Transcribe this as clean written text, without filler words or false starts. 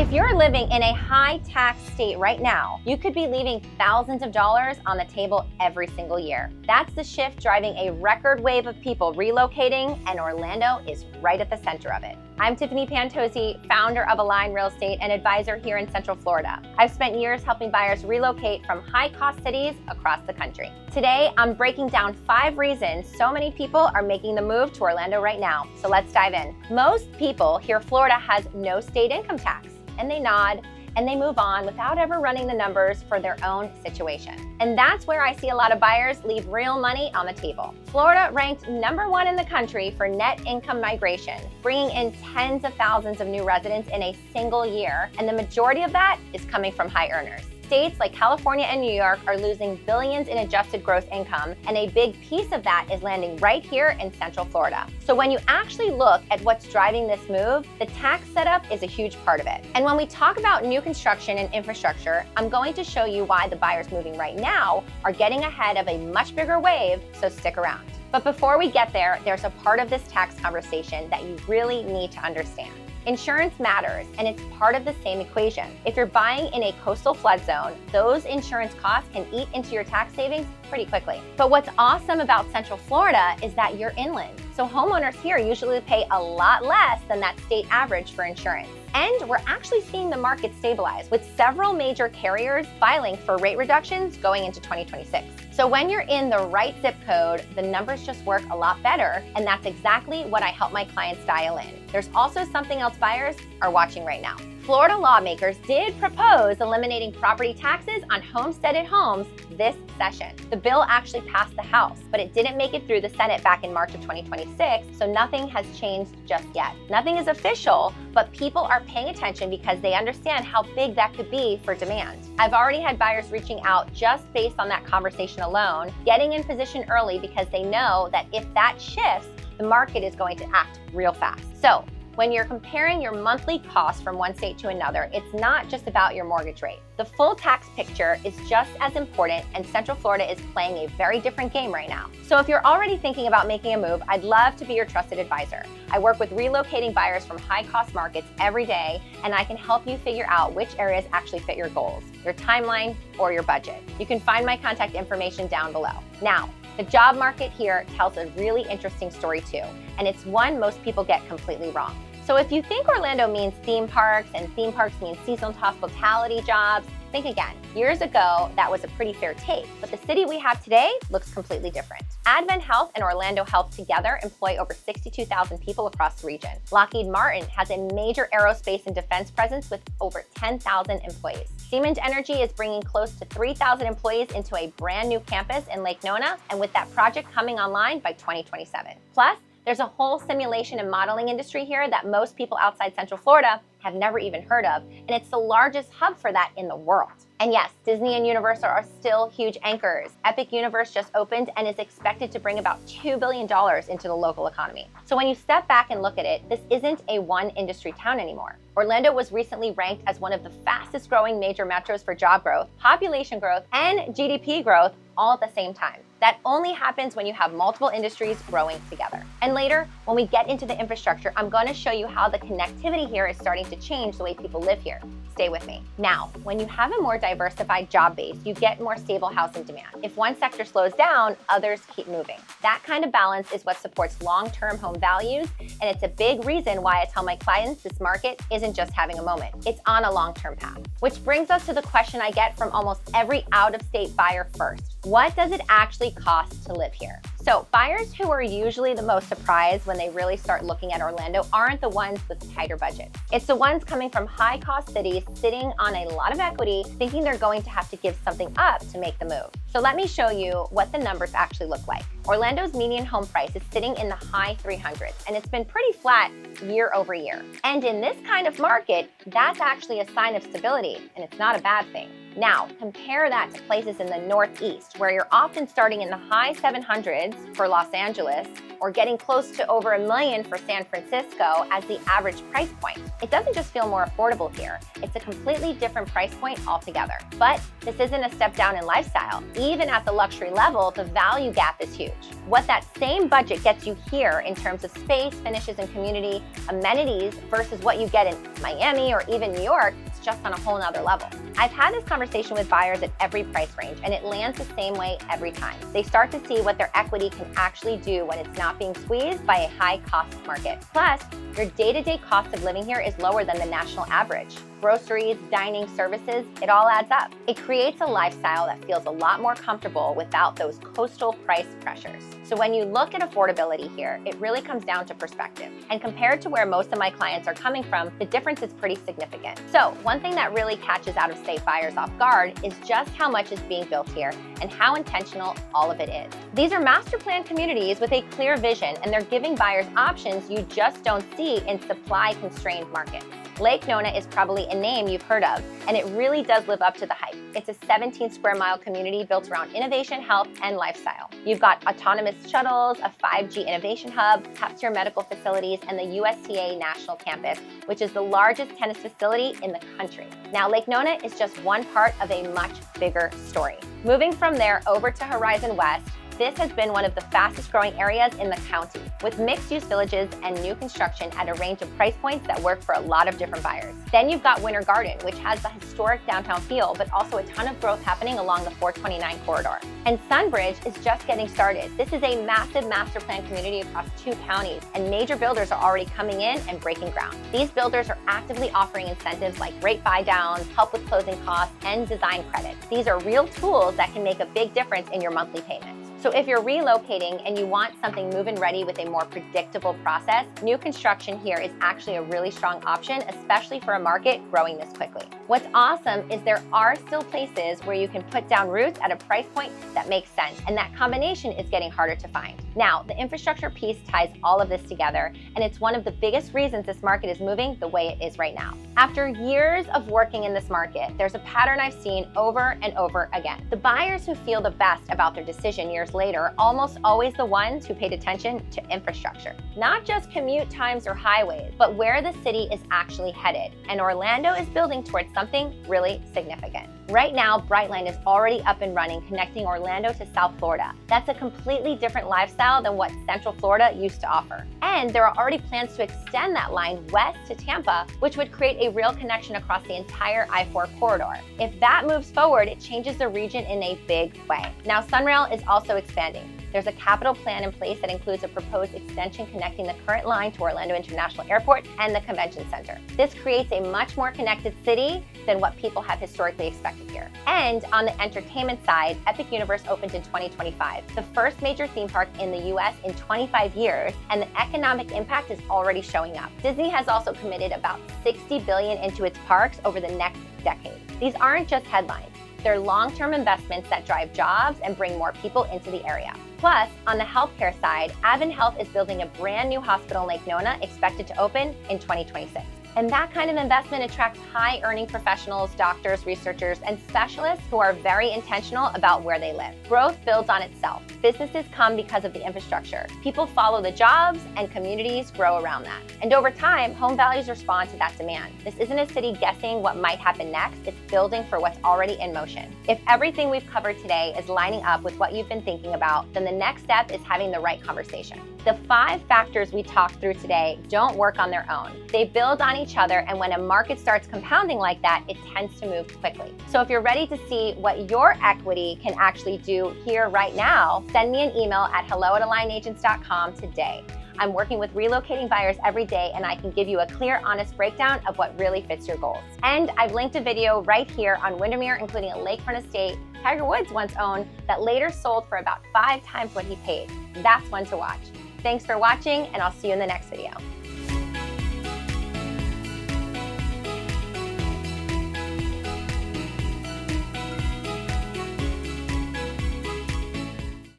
If you're living in a high tax state right now, you could be leaving thousands of dollars on the table every single year. That's the shift driving a record wave of people relocating, and Orlando is right at the center of it. I'm Tiffany Pantozzi, founder of Align Real Estate and advisor here in Central Florida. I've spent years helping buyers relocate from high-cost cities across the country. Today, I'm breaking down 5 reasons so many people are making the move to Orlando right now. So let's dive in. Most people hear Florida has no state income tax, and they nod and they move on without ever running the numbers for their own situation. And that's where I see a lot of buyers leave real money on the table. Florida ranked #1 in the country for net income migration, bringing in tens of thousands of new residents in a single year, and the majority of that is coming from high earners. States like California and New York are losing billions in adjusted gross income, and a big piece of that is landing right here in Central Florida. So when you actually look at what's driving this move, the tax setup is a huge part of it. And when we talk about new construction and infrastructure, I'm going to show you why the buyers moving right now are getting ahead of a much bigger wave, so stick around. But before we get there, there's a part of this tax conversation that you really need to understand. Insurance matters, and it's part of the same equation. If you're buying in a coastal flood zone, those insurance costs can eat into your tax savings pretty quickly. But what's awesome about Central Florida is that you're inland. So homeowners here usually pay a lot less than that state average for insurance. And we're actually seeing the market stabilize, with several major carriers filing for rate reductions going into 2026. So when you're in the right zip code, the numbers just work a lot better, and that's exactly what I help my clients dial in. There's also something else buyers are watching right now. Florida lawmakers did propose eliminating property taxes on homesteaded homes this session. The bill actually passed the House, but it didn't make it through the Senate back in March of 2026, so nothing has changed just yet. Nothing is official, but people are paying attention because they understand how big that could be for demand. I've already had buyers reaching out just based on that conversation alone, getting in position early because they know that if that shifts, the market is going to act real fast. So when you're comparing your monthly costs from one state to another, it's not just about your mortgage rate. The full tax picture is just as important, and Central Florida is playing a very different game right now. So if you're already thinking about making a move, I'd love to be your trusted advisor. I work with relocating buyers from high-cost markets every day, and I can help you figure out which areas actually fit your goals, your timeline, or your budget. You can find my contact information down below. Now, the job market here tells a really interesting story too, and it's one most people get completely wrong. So if you think Orlando means theme parks and theme parks mean seasonal hospitality jobs, think again. Years ago, that was a pretty fair take, but the city we have today looks completely different. Advent Health and Orlando Health together employ over 62,000 people across the region. Lockheed Martin has a major aerospace and defense presence with over 10,000 employees. Siemens Energy is bringing close to 3,000 employees into a brand new campus in Lake Nona, and with that project coming online by 2027. Plus, there's a whole simulation and modeling industry here that most people outside Central Florida have never even heard of, and it's the largest hub for that in the world. And yes, Disney and Universal are still huge anchors. Epic Universe just opened and is expected to bring about $2 billion into the local economy. So when you step back and look at it, this isn't a one industry town anymore. Orlando was recently ranked as one of the fastest growing major metros for job growth, population growth, and GDP growth all at the same time. That only happens when you have multiple industries growing together. And later, when we get into the infrastructure, I'm going to show you how the connectivity here is starting to change the way people live here. Stay with me. Now, when you have a more diversified job base, you get more stable housing demand. If one sector slows down, others keep moving. That kind of balance is what supports long-term home values, and it's a big reason why I tell my clients this market isn't just having a moment. It's on a long-term path. Which brings us to the question I get from almost every out-of-state buyer first. What does it actually cost to live here? So buyers who are usually the most surprised when they really start looking at Orlando aren't the ones with tighter budgets. It's the ones coming from high-cost cities sitting on a lot of equity, thinking they're going to have to give something up to make the move. So let me show you what the numbers actually look like. Orlando's median home price is sitting in the high 300s, and it's been pretty flat year over year. And in this kind of market, that's actually a sign of stability, and it's not a bad thing. Now, compare that to places in the Northeast, where you're often starting in the high 700s for Los Angeles, or getting close to over $1 million for San Francisco as the average price point. It doesn't just feel more affordable here, it's a completely different price point altogether. But this isn't a step down in lifestyle. Even at the luxury level, the value gap is huge. What that same budget gets you here in terms of space, finishes, and community amenities versus what you get in Miami or even New York, it's just on a whole nother level. I've had this conversation with buyers at every price range, and it lands the same way every time. They start to see what their equity can actually do when it's not being squeezed by a high-cost market. Plus, your day-to-day cost of living here is lower than the national average. Groceries, dining, services, it all adds up. It creates a lifestyle that feels a lot more comfortable without those coastal price pressures. So when you look at affordability here, it really comes down to perspective. And compared to where most of my clients are coming from, the difference is pretty significant. So one thing that really catches out-of-state buyers off guard is just how much is being built here and how intentional all of it is. These are master plan communities with a clear vision, and they're giving buyers options you just don't see in supply-constrained markets. Lake Nona is probably a name you've heard of, and it really does live up to the hype. It's a 17 square mile community built around innovation, health, and lifestyle. You've got autonomous shuttles, a 5G innovation hub, top-tier medical facilities, and the USTA National Campus, which is the largest tennis facility in the country. Now, Lake Nona is just one part of a much bigger story. Moving from there over to Horizon West, this has been one of the fastest growing areas in the county, with mixed-use villages and new construction at a range of price points that work for a lot of different buyers. Then you've got Winter Garden, which has the historic downtown feel, but also a ton of growth happening along the 429 corridor. And Sunbridge is just getting started. This is a massive master plan community across 2 counties, and major builders are already coming in and breaking ground. These builders are actively offering incentives like rate buy downs, help with closing costs, and design credits. These are real tools that can make a big difference in your monthly payments. So if you're relocating and you want something move-in ready with a more predictable process, new construction here is actually a really strong option, especially for a market growing this quickly. What's awesome is there are still places where you can put down roots at a price point that makes sense, and that combination is getting harder to find. Now, the infrastructure piece ties all of this together, and it's one of the biggest reasons this market is moving the way it is right now. After years of working in this market, there's a pattern I've seen over and over again. The buyers who feel the best about their decision years later are almost always the ones who paid attention to infrastructure. Not just commute times or highways, but where the city is actually headed. And Orlando is building towards something really significant. Right now, Brightline is already up and running, connecting Orlando to South Florida. That's a completely different lifestyle than what Central Florida used to offer. And there are already plans to extend that line west to Tampa, which would create a real connection across the entire I-4 corridor. If that moves forward, it changes the region in a big way. Now, SunRail is also expanding. There's a capital plan in place that includes a proposed extension connecting the current line to Orlando International Airport and the Convention Center. This creates a much more connected city than what people have historically expected here. And on the entertainment side, Epic Universe opened in 2025, the first major theme park in the US in 25 years, and the economic impact is already showing up. Disney has also committed about $60 billion into its parks over the next decade. These aren't just headlines. They're long-term investments that drive jobs and bring more people into the area. Plus, on the healthcare side, Advent Health is building a brand new hospital in Lake Nona expected to open in 2026. And that kind of investment attracts high-earning professionals, doctors, researchers, and specialists who are very intentional about where they live. Growth builds on itself. Businesses come because of the infrastructure. People follow the jobs, and communities grow around that. And over time, home values respond to that demand. This isn't a city guessing what might happen next. It's building for what's already in motion. If everything we've covered today is lining up with what you've been thinking about, then the next step is having the right conversation. The 5 factors we talked through today don't work on their own. They build on each other, and when a market starts compounding like that, it tends to move quickly. So if you're ready to see what your equity can actually do here right now, send me an email at hello@alignagents.com today. I'm working with relocating buyers every day, and I can give you a clear, honest breakdown of what really fits your goals. And I've linked a video right here on Windermere, including a lakefront estate Tiger Woods once owned that later sold for about 5 times what he paid. That's one to watch. Thanks for watching, and I'll see you in the next video.